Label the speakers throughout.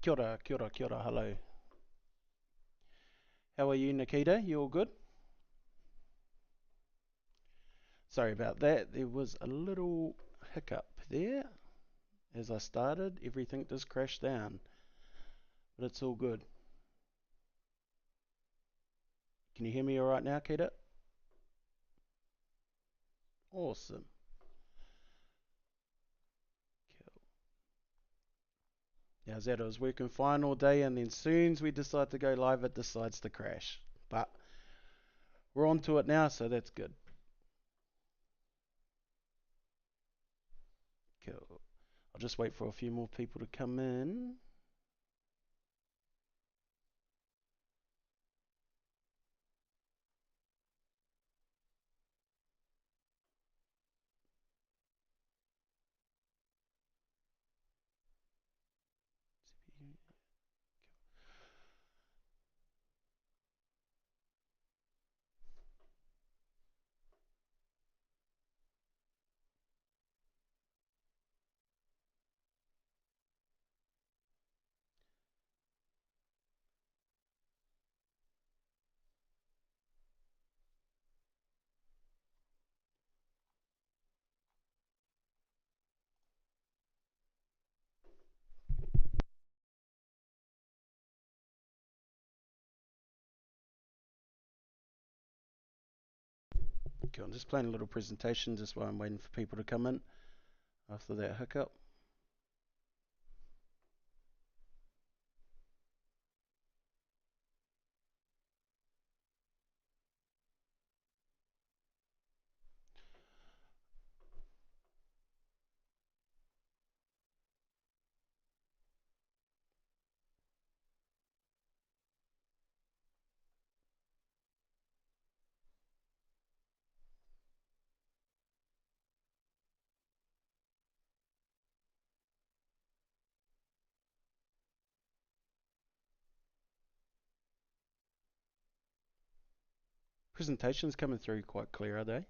Speaker 1: Kia ora, kia ora, hello. How are you, Nikita? You all good? Sorry about that. There was a little hiccup there as I started. Everything just crashed down, but it's all good. Can you hear me all right now, Kita? Awesome. Cool. How's that? I was working fine all day, and then soon as we decide to go live, it decides to crash. But we're on to it now, so that's good. Cool. I'll just wait for a few more people to come in. Cool. I'm just playing a little presentation just while I'm waiting for people to come in after that hiccup. Presentations coming through quite clear, are they?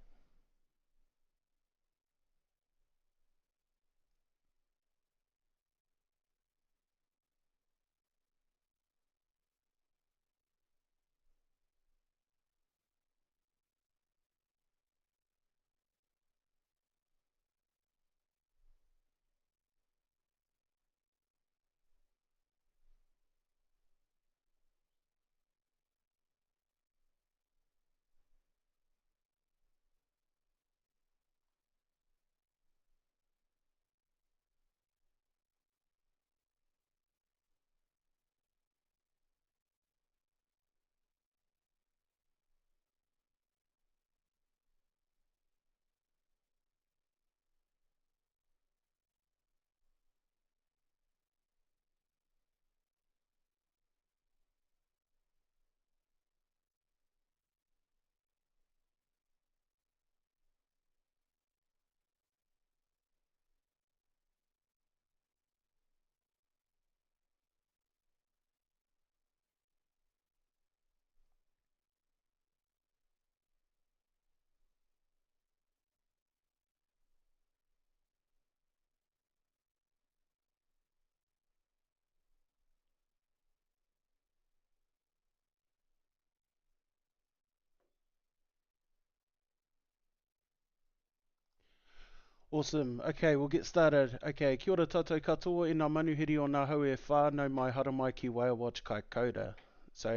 Speaker 1: Awesome. Okay, we'll get started. Okay, kia ora tātou katoa e ngā manuhiri o ngā hau e whānau mai hara mai ki Whale Watch Kaikoura. So,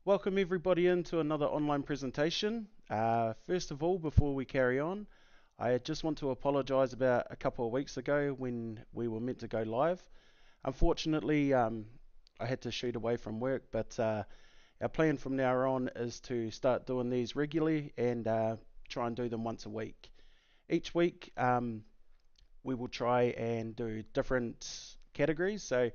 Speaker 1: welcome everybody into another online presentation. First of all, before we carry on, I just want to apologise about a couple of weeks ago when we were meant to go live. Unfortunately, I had to shoot away from work, but our plan from now on is to start doing these regularly and try and do them once a week. Each week, we will try and do different categories. So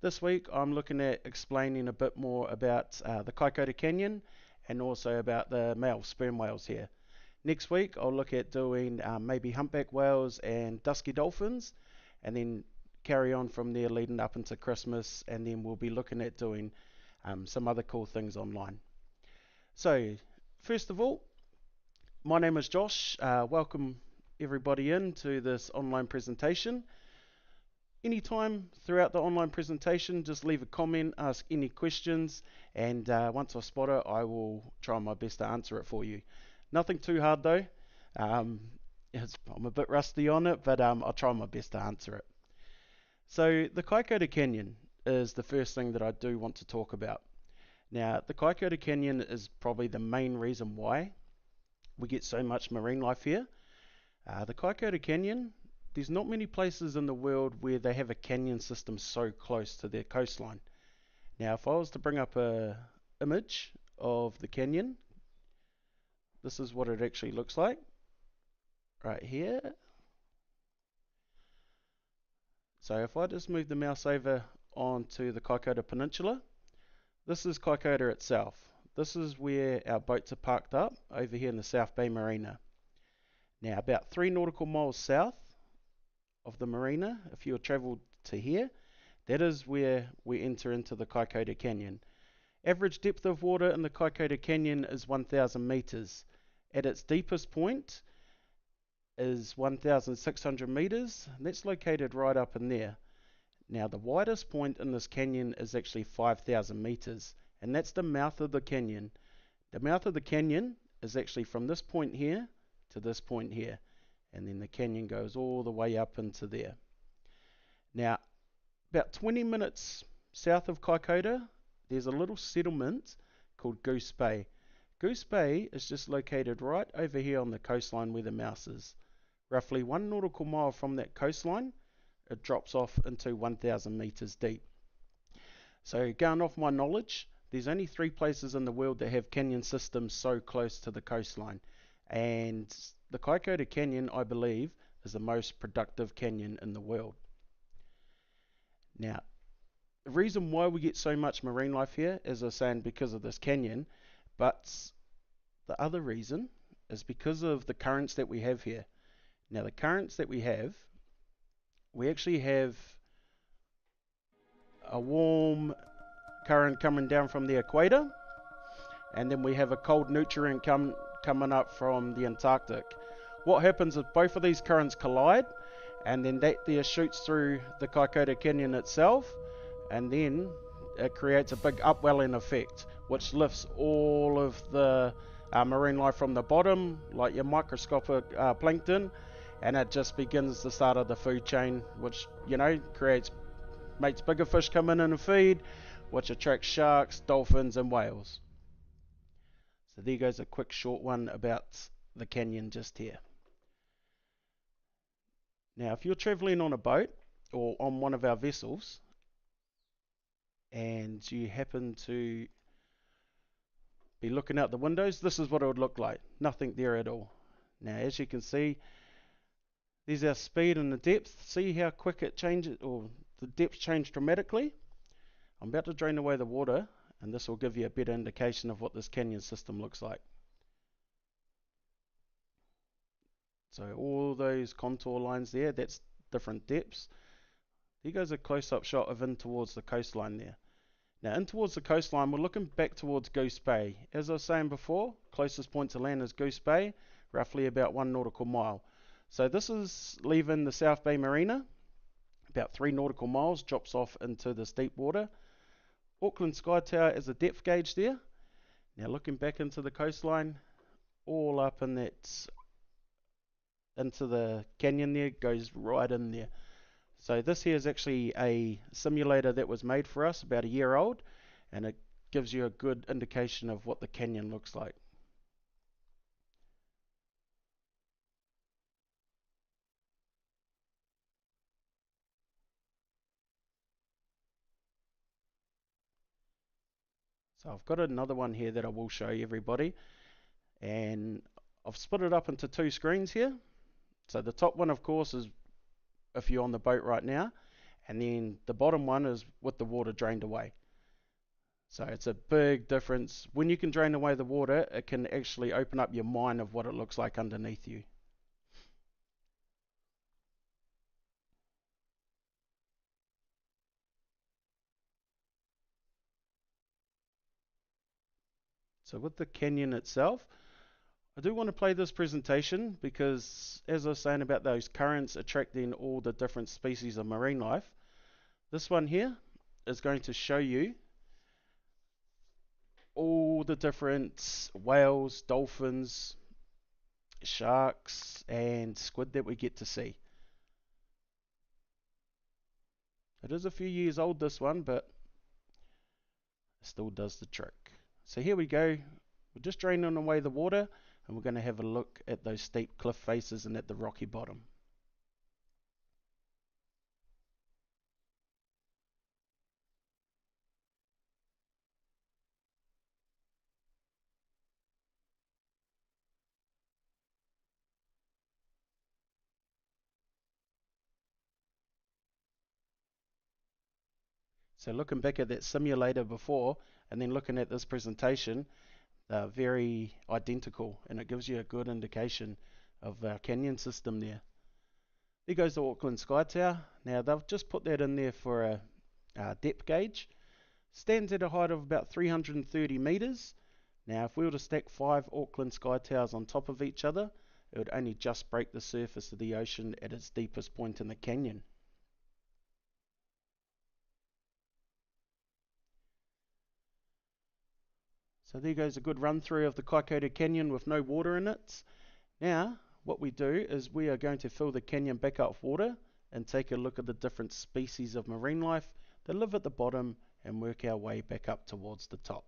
Speaker 1: this week, I'm looking at explaining a bit more about the Kaikoura Canyon and also about the male sperm whales here. Next week, I'll look at doing maybe humpback whales and dusky dolphins, and then carry on from there leading up into Christmas, and then we'll be looking at doing some other cool things online. So, first of all, my name is Josh. Welcome everybody in to this online presentation. anytime throughout the online presentation, just leave a comment, ask any questions, and once I spot it, I will try my best to answer it for you. Nothing too hard though. Um, I'm a bit rusty on it, but I'll try my best to answer it. So the Kaikoura Canyon is the first thing that I do want to talk about. Now, the Kaikoura Canyon is probably the main reason why we get so much marine life here. The Kaikoura Canyon, there's not many places in the world where they have a canyon system so close to their coastline. Now, if I was to bring up a image of the canyon, this is what it actually looks like right here. So if I just move the mouse over onto the Kaikoura Peninsula, this is Kaikoura itself. This is where our boats are parked up over here in the South Bay Marina. Now, about 3 nautical miles south of the marina, if you travel to here, that is where we enter into the Kaikoura Canyon. Average depth of water in the Kaikoura Canyon is 1,000 meters. At its deepest point is 1,600 meters. That's located right up in there. Now, the widest point in this canyon is actually 5,000 meters, and that's the mouth of the canyon. The mouth of the canyon is actually from this point here to this point here, and then the canyon goes all the way up into there. Now, about 20 minutes south of Kaikoura, there's a little settlement called Goose Bay. Goose Bay is just located right over here on the coastline where the mouse is. Roughly 1 nautical mile from that coastline, it drops off into 1,000 meters deep. So going off my knowledge, there's only 3 places in the world that have canyon systems so close to the coastline. And the Kaikoura Canyon, I believe, is the most productive canyon in the world. Now, the reason why we get so much marine life here, as I was saying, because of this canyon, but the other reason is because of the currents that we have here. Now, the currents that we actually have a warm current coming down from the equator, and then we have a cold nutrient coming up from the Antarctic. What happens is both of these currents collide, and then that there shoots through the Kaikoura Canyon itself, and then it creates a big upwelling effect, which lifts all of the marine life from the bottom, like your microscopic plankton, and it just begins the start of the food chain, which, you know, makes bigger fish come in and feed, which attracts sharks, dolphins, and whales. So there goes a quick short one about the canyon just here. Now, if you're traveling on a boat or on one of our vessels, and you happen to be looking out the windows, this is what it would look like. Nothing there at all. Now, as you can see, there's our speed and the depth. See how quick it changes, or the depth changed dramatically? I'm about to drain away the water, and this will give you a better indication of what this canyon system looks like. So all those contour lines there, that's different depths. There goes a close-up shot of in towards the coastline there. Now, in towards the coastline, we're looking back towards Goose Bay. As I was saying before, closest point to land is Goose Bay, roughly about 1 nautical mile. So this is leaving the South Bay Marina, about 3 nautical miles, drops off into this deep water. Auckland Sky Tower is a depth gauge there. Now, looking back into the coastline, all up in that, into the canyon there, goes right in there. So this here is actually a simulator that was made for us, about a year old, and it gives you a good indication of what the canyon looks like. So I've got another one here that I will show you everybody, and I've split it up into 2 screens here. So the top one, of course, is if you're on the boat right now, and then the bottom one is with the water drained away. So it's a big difference. When you can drain away the water, it can actually open up your mind of what it looks like underneath you. So with the canyon itself, I do want to play this presentation because, as I was saying about those currents attracting all the different species of marine life, this one here is going to show you all the different whales, dolphins, sharks, and squid that we get to see. It is a few years old, this one, but it still does the trick. So here we go. We're just draining away the water, and we're going to have a look at those steep cliff faces and at the rocky bottom. So looking back at that simulator before and then looking at this presentation, they're very identical, and it gives you a good indication of our canyon system there. There goes the Auckland Sky Tower. Now they've just put that in there for a depth gauge. Stands at a height of about 330 metres. Now if we were to stack 5 Auckland Sky Towers on top of each other, it would only just break the surface of the ocean at its deepest point in the canyon. So there goes a good run through of the Kaikoura Canyon with no water in it. Now, what we do is we are going to fill the canyon back up with water and take a look at the different species of marine life that live at the bottom and work our way back up towards the top.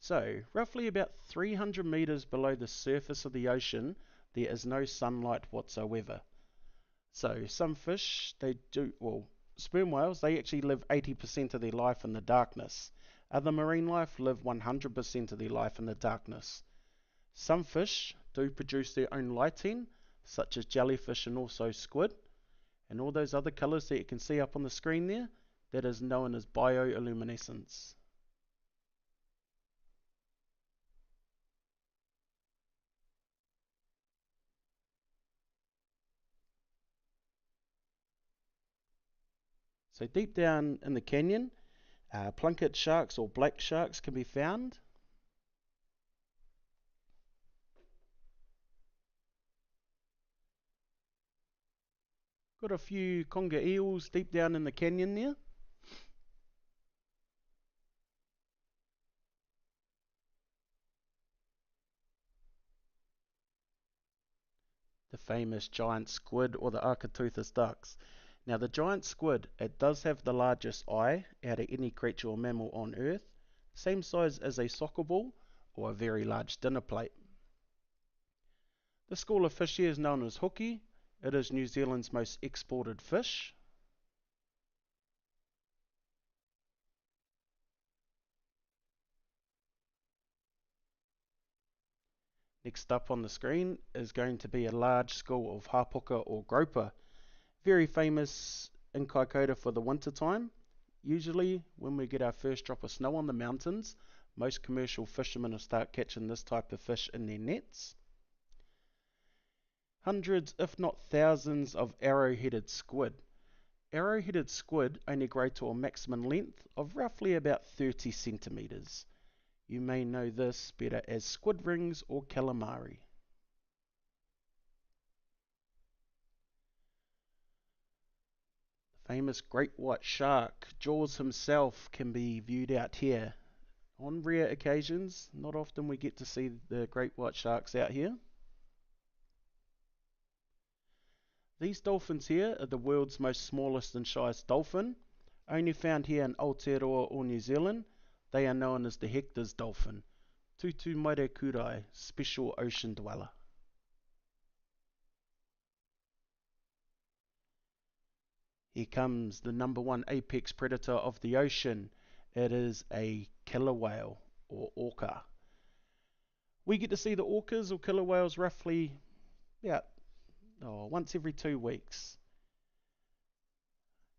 Speaker 1: So, roughly about 300 meters below the surface of the ocean, there is no sunlight whatsoever. So, some fish, sperm whales, they actually live 80% of their life in the darkness. Other marine life live 100% of their life in the darkness. Some fish do produce their own lighting, such as jellyfish and also squid, and all those other colours that you can see up on the screen there, that is known as bioluminescence. So deep down in the canyon, plunket sharks or black sharks can be found. Got a few conger eels deep down in the canyon there. The famous giant squid or the Architeuthis ducks. Now the giant squid, it does have the largest eye out of any creature or mammal on Earth, same size as a soccer ball or a very large dinner plate. The school of fish here is known as hoki. It is New Zealand's most exported fish. Next up on the screen is going to be a large school of hapuka or groper, very famous in Kaikoura for the winter time. Usually when we get our first drop of snow on the mountains, most commercial fishermen will start catching this type of fish in their nets. Hundreds, if not thousands, of arrow-headed squid. Arrow-headed squid only grow to a maximum length of roughly about 30 centimetres. You may know this better as squid rings or calamari. The famous great white shark, Jaws himself, can be viewed out here. On rare occasions, not often we get to see the great white sharks out here. These dolphins here are the world's most smallest and shyest dolphin, only found here in Aotearoa or New Zealand. They are known as the Hector's dolphin, Tutu Mairekurai, special ocean dweller. Here comes the #1 apex predator of the ocean. It is a killer whale, or orca. We get to see the orcas or killer whales roughly about once every 2 weeks.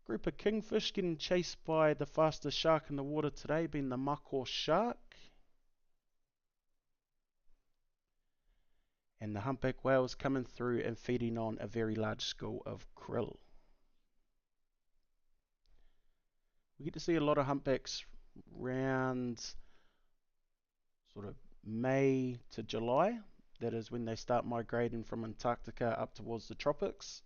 Speaker 1: Group of kingfish getting chased by the fastest shark in the water today, being the mako shark. And the humpback whales coming through and feeding on a very large school of krill. We get to see a lot of humpbacks around sort of May to July. That is when they start migrating from Antarctica up towards the tropics.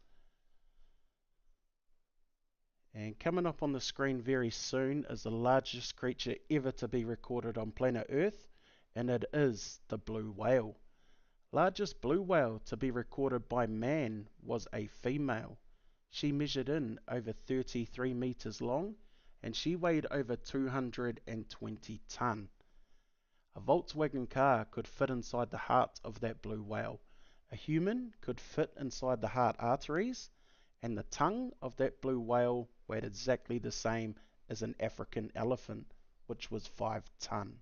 Speaker 1: And coming up on the screen very soon is the largest creature ever to be recorded on planet Earth, and it is the blue whale. Largest blue whale to be recorded by man was a female. She measured in over 33 meters long, and she weighed over 220 ton. A Volkswagen car could fit inside the heart of that blue whale. A human could fit inside the heart arteries, and the tongue of that blue whale weighed exactly the same as an African elephant, which was 5 ton.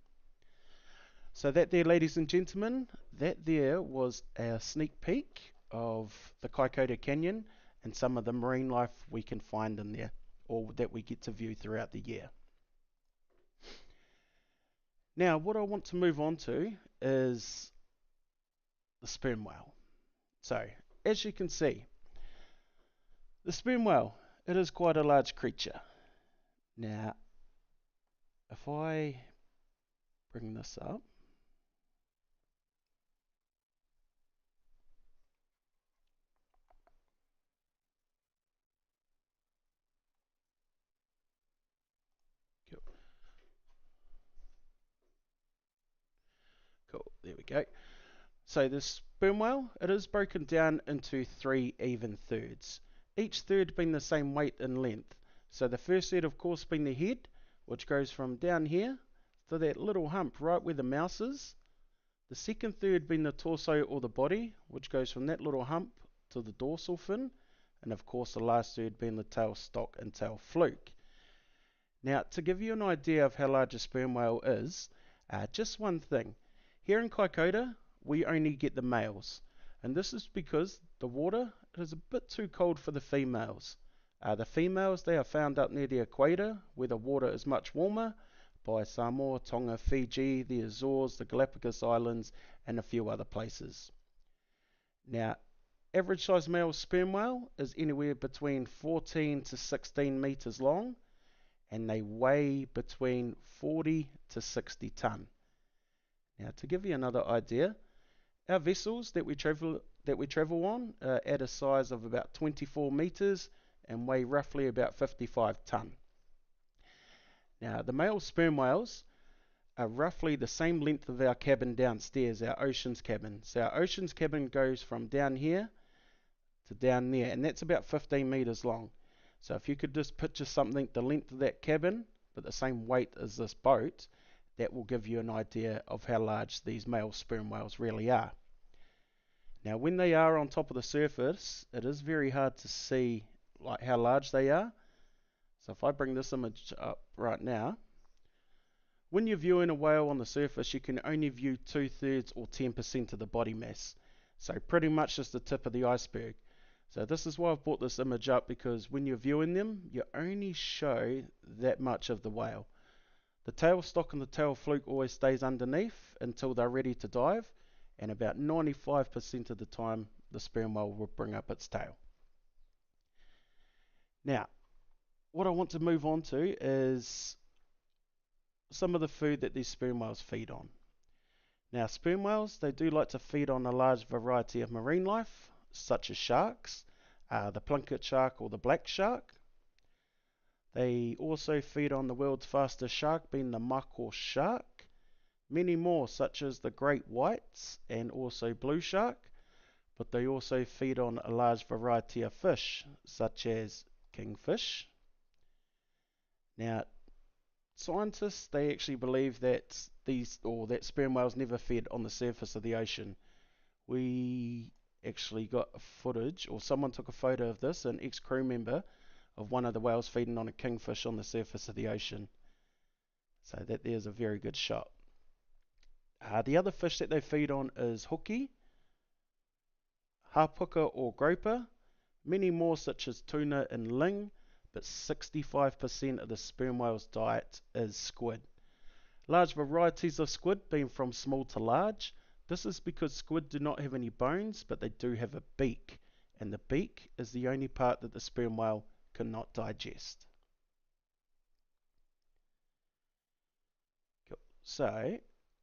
Speaker 1: So that there, ladies and gentlemen, that there was a sneak peek of the Kaikoura Canyon and some of the marine life we can find in there, or that we get to view throughout the year. Now, what I want to move on to is the sperm whale. So, as you can see, the sperm whale, it is quite a large creature. Now, if I bring this up, cool, cool, there we go. So the sperm whale, it is broken down into 3 even thirds, each third being the same weight and length. So the first third, of course, being the head, which goes from down here to that little hump right where the mouse is. The second third being the torso or the body, which goes from that little hump to the dorsal fin. And of course the last third being the tail stock and tail fluke. Now, to give you an idea of how large a sperm whale is, just one thing. Here in Kaikoura, we only get the males, and this is because the water is a bit too cold for the females. The females, they are found up near the equator, where the water is much warmer, by Samoa, Tonga, Fiji, the Azores, the Galapagos Islands, and a few other places. Now, average size male sperm whale is anywhere between 14 to 16 meters long, and they weigh between 40 to 60 ton. Now, to give you another idea, our vessels that we travel on are at a size of about 24 meters and weigh roughly about 55 ton. Now, the male sperm whales are roughly the same length of our cabin downstairs, our ocean's cabin. So our ocean's cabin goes from down here to down there, and that's about 15 meters long. So if you could just picture something the length of that cabin, but the same weight as this boat, that will give you an idea of how large these male sperm whales really are. Now, when they are on top of the surface, it is very hard to see like how large they are. So if I bring this image up right now, when you're viewing a whale on the surface, you can only view 2/3 or 10% of the body mass. So pretty much just the tip of the iceberg. So this is why I've brought this image up, because when you're viewing them, you only show that much of the whale. The tail stock and the tail fluke always stays underneath until they're ready to dive, and about 95% of the time the sperm whale will bring up its tail. Now, what I want to move on to is some of the food that these sperm whales feed on. Now, sperm whales, they do like to feed on a large variety of marine life, such as sharks, the plunket shark or the black shark. They also feed on the world's fastest shark, being the mako shark. Many more, such as the great whites and also blue shark, but they also feed on a large variety of fish, such as kingfish. Now, scientists, they actually believe that that sperm whales never fed on the surface of the ocean. We actually got footage, or someone took a photo of this, an ex-crew member of one of the whales feeding on a kingfish on the surface of the ocean. So that there's a very good shot. The other fish that they feed on is hoki, hapuka or groper, many more such as tuna and ling, but 65% of the sperm whale's diet is squid. Large varieties of squid being from small to large. This is because squid do not have any bones, but they do have a beak, and the beak is the only part that the sperm whale cannot digest. So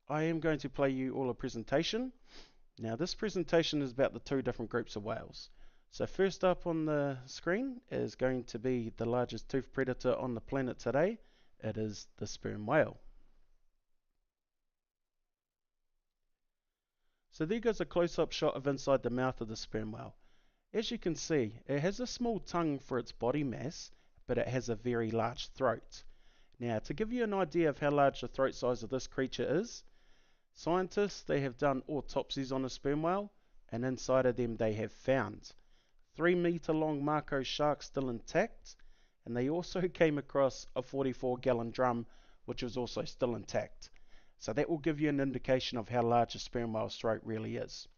Speaker 1: I am going to play you all a presentation. Now this presentation is about the two different groups of whales. So first up on the screen is going to be the largest toothed predator on the planet today. It is the sperm whale. So there goes a close-up shot of inside the mouth of the sperm whale. As you can see, it has a small tongue for its body mass, but it has a very large throat. Now, to give you an idea of how large the throat size of this creature is, scientists, they have done autopsies on a sperm whale, and inside of them they have found 3-meter long Mako shark still intact, and they also came across a 44-gallon drum, which was also still intact. So that will give you an indication of how large a sperm whale's throat really is.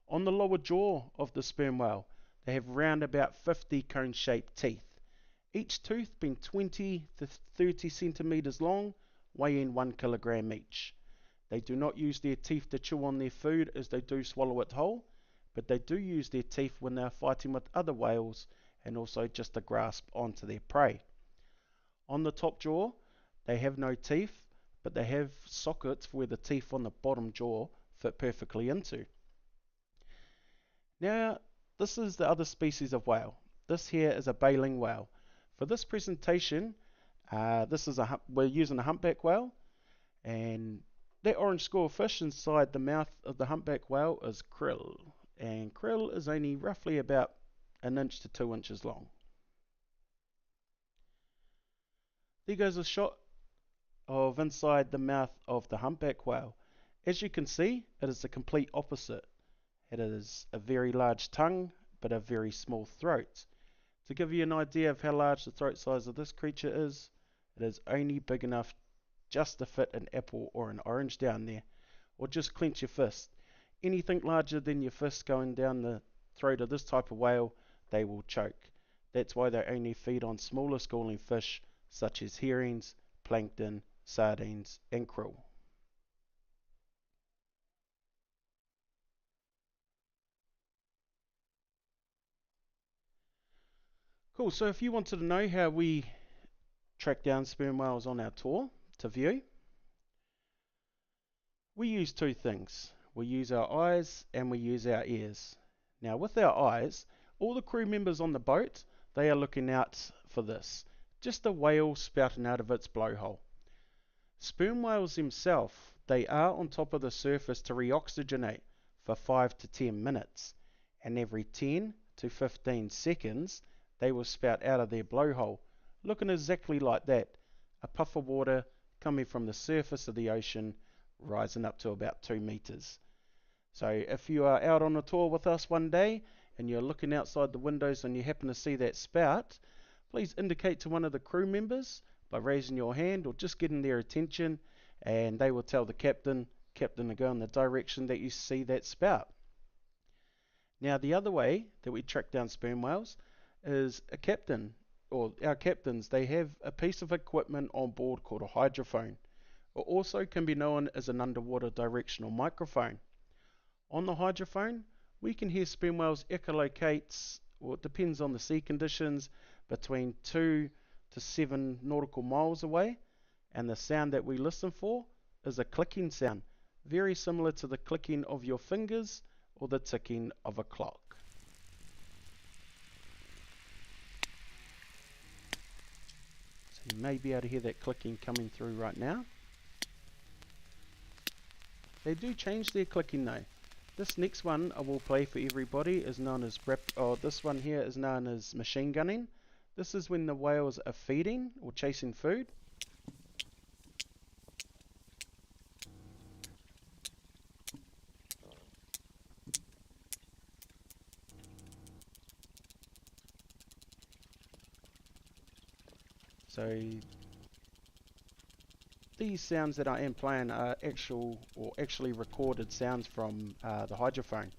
Speaker 1: On the lower jaw of the sperm whale, they have round about 50 cone-shaped teeth. Each tooth being 20 to 30 centimeters long, weighing 1 kilogram each. They do not use their teeth to chew on their food as they do swallow it whole, but they do use their teeth when they are fighting with other whales and also just to grasp onto their prey. On the top jaw, they have no teeth, but they have sockets where the teeth on the bottom jaw fit perfectly into. Now, this is the other species of whale. This here is a baleen whale. For this presentation, we're using a humpback whale, and that orange scorefish inside the mouth of the humpback whale is krill, and krill is only roughly about 1 inch to 2 inches long. There goes a shot of inside the mouth of the humpback whale. As you can see, it is the complete opposite. It is a very large tongue, but a very small throat. To give you an idea of how large the throat size of this creature is, it is only big enough just to fit an apple or an orange down there, or just clench your fist. Anything larger than your fist going down the throat of this type of whale, they will choke. That's why they only feed on smaller schooling fish such as herrings, plankton, sardines, and krill. Cool, so if you wanted to know how we track down sperm whales on our tour to view, we use two things. We use our eyes and we use our ears. Now with our eyes, all the crew members on the boat, they are looking out for this. Just a whale spouting out of its blowhole. Sperm whales themselves, they are on top of the surface to reoxygenate for 5 to 10 minutes. And every 10 to 15 seconds, they will spout out of their blowhole, looking exactly like that. A puff of water coming from the surface of the ocean, rising up to about 2 meters. So if you are out on a tour with us one day and you're looking outside the windows and you happen to see that spout, please indicate to one of the crew members by raising your hand or just getting their attention, and they will tell the captain to go in the direction that you see that spout. Now the other way that we track down sperm whales is a captain, or our captains, they have a piece of equipment on board called a hydrophone, or also can be known as an underwater directional microphone. On the hydrophone, we can hear sperm whales echolocates, or it depends on the sea conditions, between 2 to 7 nautical miles away, and the sound that we listen for is a clicking sound, very similar to the clicking of your fingers or the ticking of a clock. So you may be able to hear that clicking coming through right now. They do change their clicking though. This next one I will play for everybody is known as this one here is known as machine gunning. This is when the whales are feeding or chasing food. So these sounds that I am playing are actually recorded sounds from the hydrophone,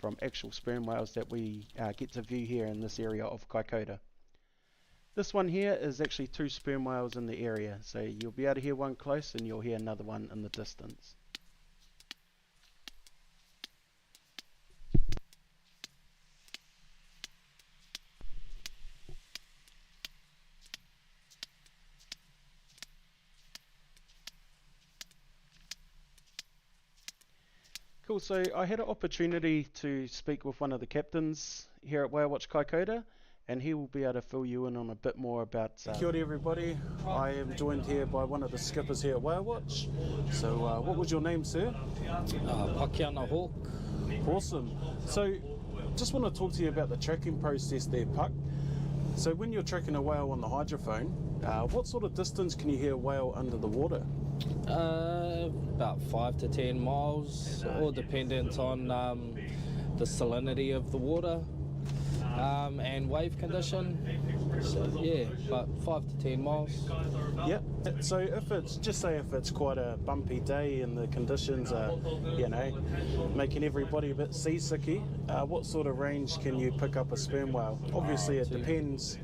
Speaker 1: from actual sperm whales that we get to view here in this area of Kaikoura. This one here is actually 2 sperm whales in the area, so you'll be able to hear one close and you'll hear another one in the distance. cool. So I had an opportunity to speak with one of the captains here at Whale Watch Kaikoura, and he will be able to fill you in on a bit more about... Kia ora everybody, I am joined here by one of the skippers here at Whale Watch. So what was your name, sir?
Speaker 2: Pakiana Hawk.
Speaker 1: Awesome. So just want to talk to you about the tracking process there, Puck. So when you're tracking a whale on the hydrophone, what sort of distance can you hear a whale under the water?
Speaker 2: About 5 to 10 miles, all dependent on the salinity of the water and wave condition. So yeah, about 5 to 10 miles.
Speaker 1: Yep. So if it's quite a bumpy day and the conditions are, making everybody a bit seasicky, what sort of range can you pick up a sperm whale? Obviously it depends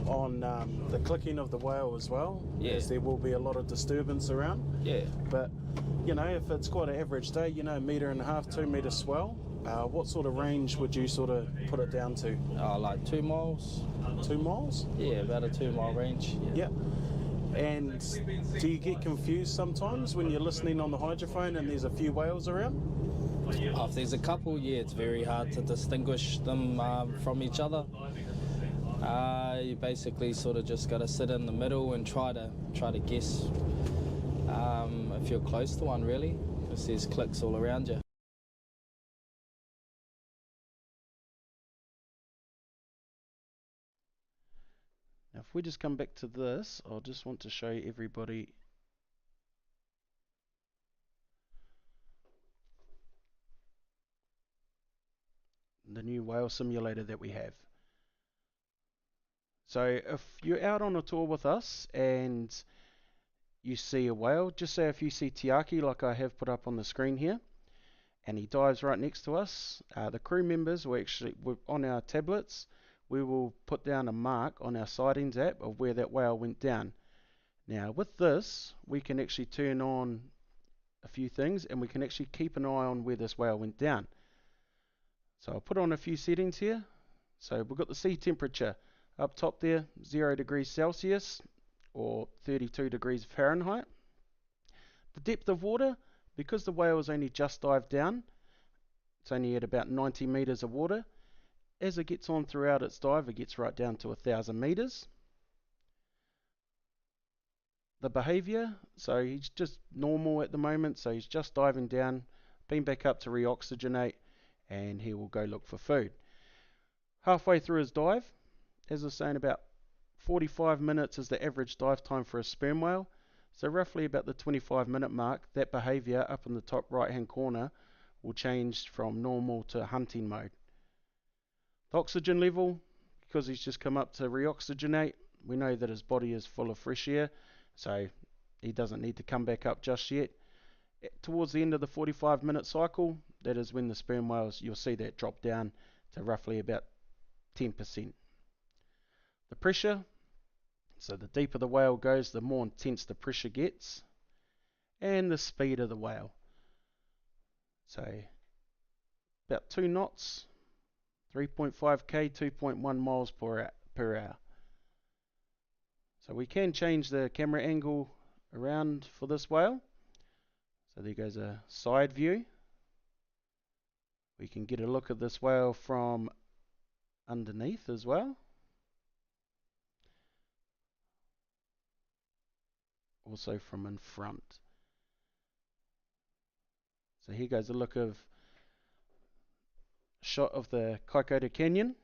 Speaker 1: on the clicking of the whale as well, as there will be a lot of disturbance around.
Speaker 2: Yeah.
Speaker 1: But if it's quite an average day, 1.5 meters, 2 meter swell, what sort of range would you sort of put it down to?
Speaker 2: Like 2 miles.
Speaker 1: 2 miles?
Speaker 2: Yeah, about a 2 mile range.
Speaker 1: Yeah. And do you get confused sometimes when you're listening on the hydrophone and there's a few whales around?
Speaker 2: If there's a couple, it's very hard to distinguish them from each other. You basically sort of just got to sit in the middle and try to guess if you're close to one, really, because there's clicks all around you.
Speaker 1: Now if we just come back to this, I'll just want to show everybody the new whale simulator that we have. So if you're out on a tour with us and you see a whale, just say if you see Tiaki like I have put up on the screen here, and he dives right next to us, the crew members will actually, on our tablets, we will put down a mark on our sightings app of where that whale went down. Now with this, we can actually turn on a few things and we can actually keep an eye on where this whale went down. So I'll put on a few settings here. So we've got the sea temperature up top there, 0 degrees Celsius or 32 degrees Fahrenheit. The depth of water, because the whale has only just dived down, it's only at about 90 meters of water. As it gets on throughout its dive, it gets right down to 1,000 meters. The behavior, so he's just normal at the moment, so he's just diving down, been back up to reoxygenate, and he will go look for food. Halfway through his dive, as I was saying, about 45 minutes is the average dive time for a sperm whale. So roughly about the 25-minute mark, that behavior up in the top right hand corner will change from normal to hunting mode. The oxygen level, because he's just come up to reoxygenate, we know that his body is full of fresh air, so he doesn't need to come back up just yet. Towards the end of the 45-minute cycle, that is when the sperm whales, you'll see that drop down to roughly about 10%. The pressure, so the deeper the whale goes, the more intense the pressure gets, and the speed of the whale. So about 2 knots, 3.5k, 2.1 miles per hour. So we can change the camera angle around for this whale. So there goes a side view. We can get a look at this whale from underneath as well. Also from in front. So here goes a look of shot of the Kaikoura Canyon.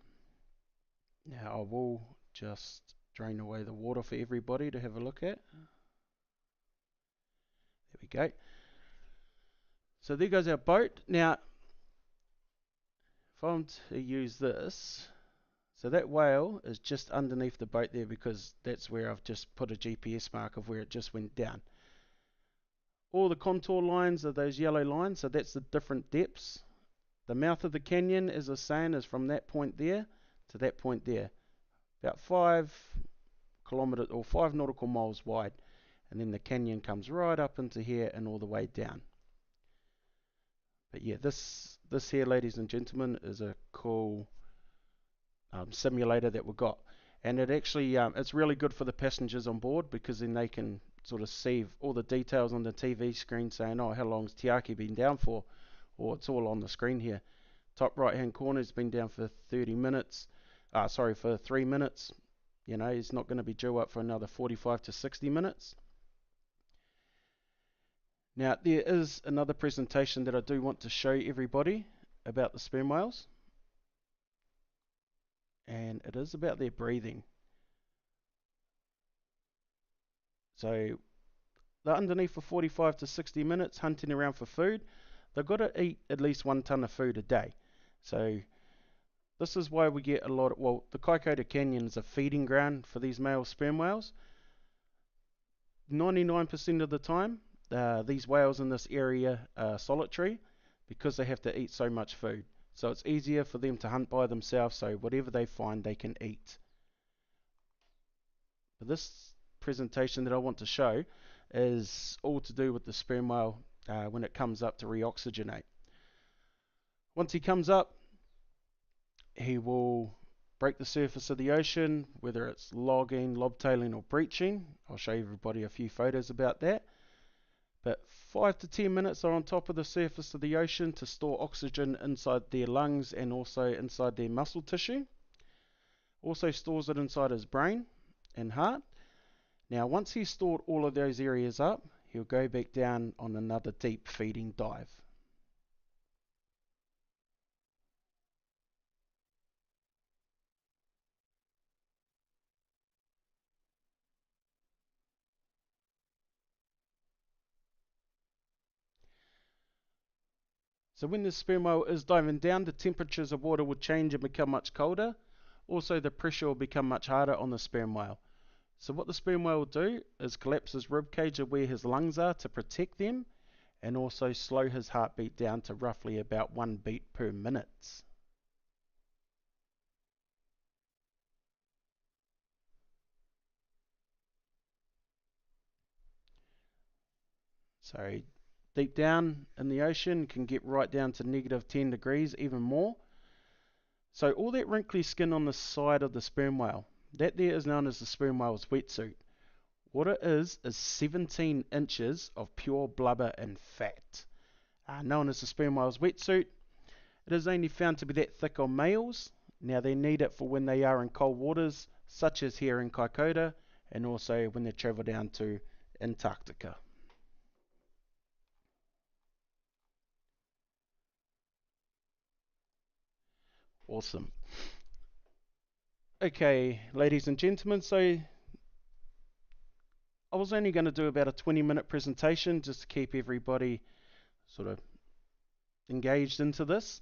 Speaker 1: Now I will just drain away the water for everybody to have a look at. There we go. So there goes our boat. Now if I'm to use this, so that whale is just underneath the boat there because that's where I've just put a GPS mark of where it just went down. All the contour lines are those yellow lines, so that's the different depths. The mouth of the canyon, as I was saying, is from that point there to that point there. About 5 kilometers or 5 nautical miles wide. And then the canyon comes right up into here and all the way down. But yeah, this here, ladies and gentlemen, is a cool simulator that we've got. And it actually, it's really good for the passengers on board because then they can sort of see all the details on the TV screen saying, oh, how long's Tiaki been down for? or it's all on the screen here. Top right hand corner has been down for 30 minutes. For 3 minutes. You know, he's not going to be due up for another 45 to 60 minutes. Now, there is another presentation that I do want to show everybody about the sperm whales, and it is about their breathing. So they're underneath for 45 to 60 minutes hunting around for food. They've got to eat at least 1 ton of food a day. So this is why we get a lot of, well, the Kaikoura Canyon is a feeding ground for these male sperm whales. 99% of the time, these whales in this area are solitary because they have to eat so much food. So it's easier for them to hunt by themselves, so whatever they find they can eat. But this presentation that I want to show is all to do with the sperm whale when it comes up to reoxygenate. Once he comes up, he will break the surface of the ocean, whether it's logging, lobtailing or breaching. I'll show everybody a few photos about that. But 5 to 10 minutes are on top of the surface of the ocean to store oxygen inside their lungs and also inside their muscle tissue. Also stores it inside his brain and heart. Now once he's stored all of those areas up, he'll go back down on another deep feeding dive. So when the sperm whale is diving down, the temperatures of water will change and become much colder. Also the pressure will become much harder on the sperm whale. So what the sperm whale will do is collapse his rib cage of where his lungs are to protect them, and also slow his heartbeat down to roughly about 1 beat per minute. So deep down in the ocean can get right down to -10 degrees, even more. So all that wrinkly skin on the side of the sperm whale, that there is known as the sperm whale's wetsuit. What it is 17 inches of pure blubber and fat. Known as the sperm whale's wetsuit. It is only found to be that thick on males. Now they need it for when they are in cold waters, such as here in Kaikoura, and also when they travel down to Antarctica. Awesome. Okay, ladies and gentlemen, so I was only going to do about a 20-minute presentation just to keep everybody sort of engaged into this.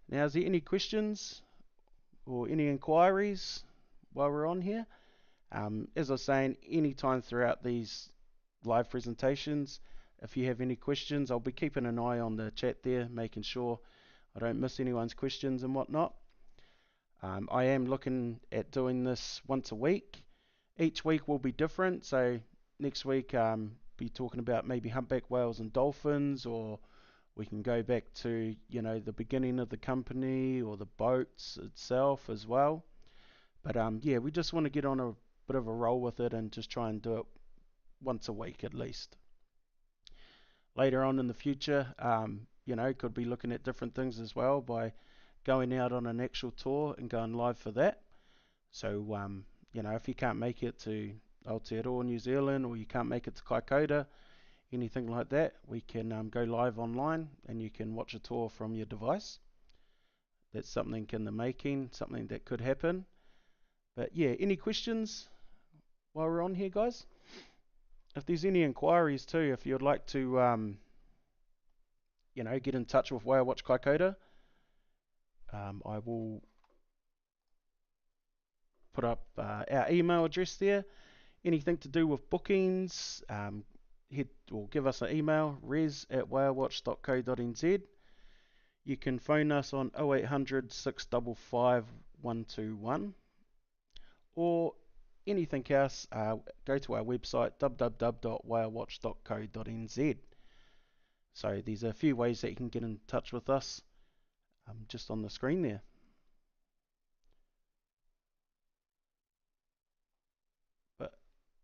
Speaker 1: Now, is there any questions or any inquiries while we're on here? As I was saying, any time throughout these live presentations, if you have any questions, I'll be keeping an eye on the chat there, making sure I don't miss anyone's questions and whatnot. I am looking at doing this once a week. Each week will be different, so next week be talking about maybe humpback whales and dolphins, or we can go back to, you know, the beginning of the company or the boats itself as well. But yeah, we just want to get on a bit of a roll with it and just try and do it once a week at least. Later on in the future, you know, could be looking at different things as well by going out on an actual tour and going live for that. So, you know, if you can't make it to Aotearoa, New Zealand, or you can't make it to Kaikoura, anything like that, we can go live online and you can watch a tour from your device. That's something in the making, something that could happen. But yeah, any questions while we're on here, guys? If there's any inquiries too, if you'd like to, you know, get in touch with Whale Watch Kaikoura, I will put up our email address there. Anything to do with bookings, hit or give us an email, res@whalewatch.co.nz. You can phone us on 0800 655 121, or anything else, go to our website www.whalewatch.co.nz. So there's a few ways that you can get in touch with us, just on the screen there. But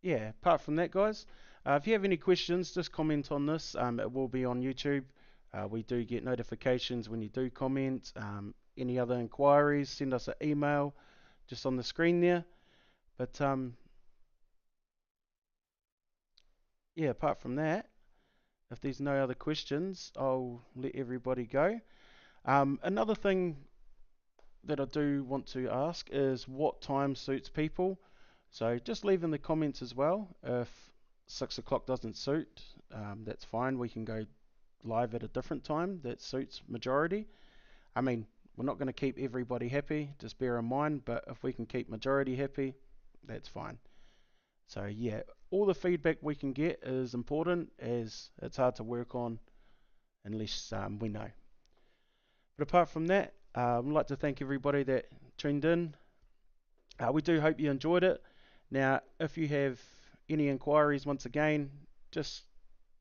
Speaker 1: yeah, apart from that, guys, if you have any questions, just comment on this. It will be on YouTube We do get notifications when you do comment. Any other inquiries, send us an email just on the screen there. But yeah, apart from that, if there's no other questions, I'll let everybody go. Another thing that I do want to ask is what time suits people. So just leave in the comments as well. If 6 o'clock doesn't suit, that's fine. We can go live at a different time that suits majority. I mean, we're not going to keep everybody happy, just bear in mind, but if we can keep majority happy, that's fine. So yeah, all the feedback we can get is important, as it's hard to work on unless we know. But apart from that, I'd like to thank everybody that tuned in. We do hope you enjoyed it. Now, if you have any inquiries, once again, just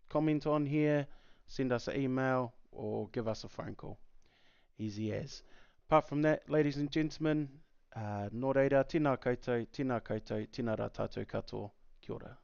Speaker 1: comment on here, send us an email, or give us a phone call. Easy as. Apart from that, ladies and gentlemen, nō reira, tēnā koutou, tēnā koutou, tēnā rā tātou katoa, kia ora.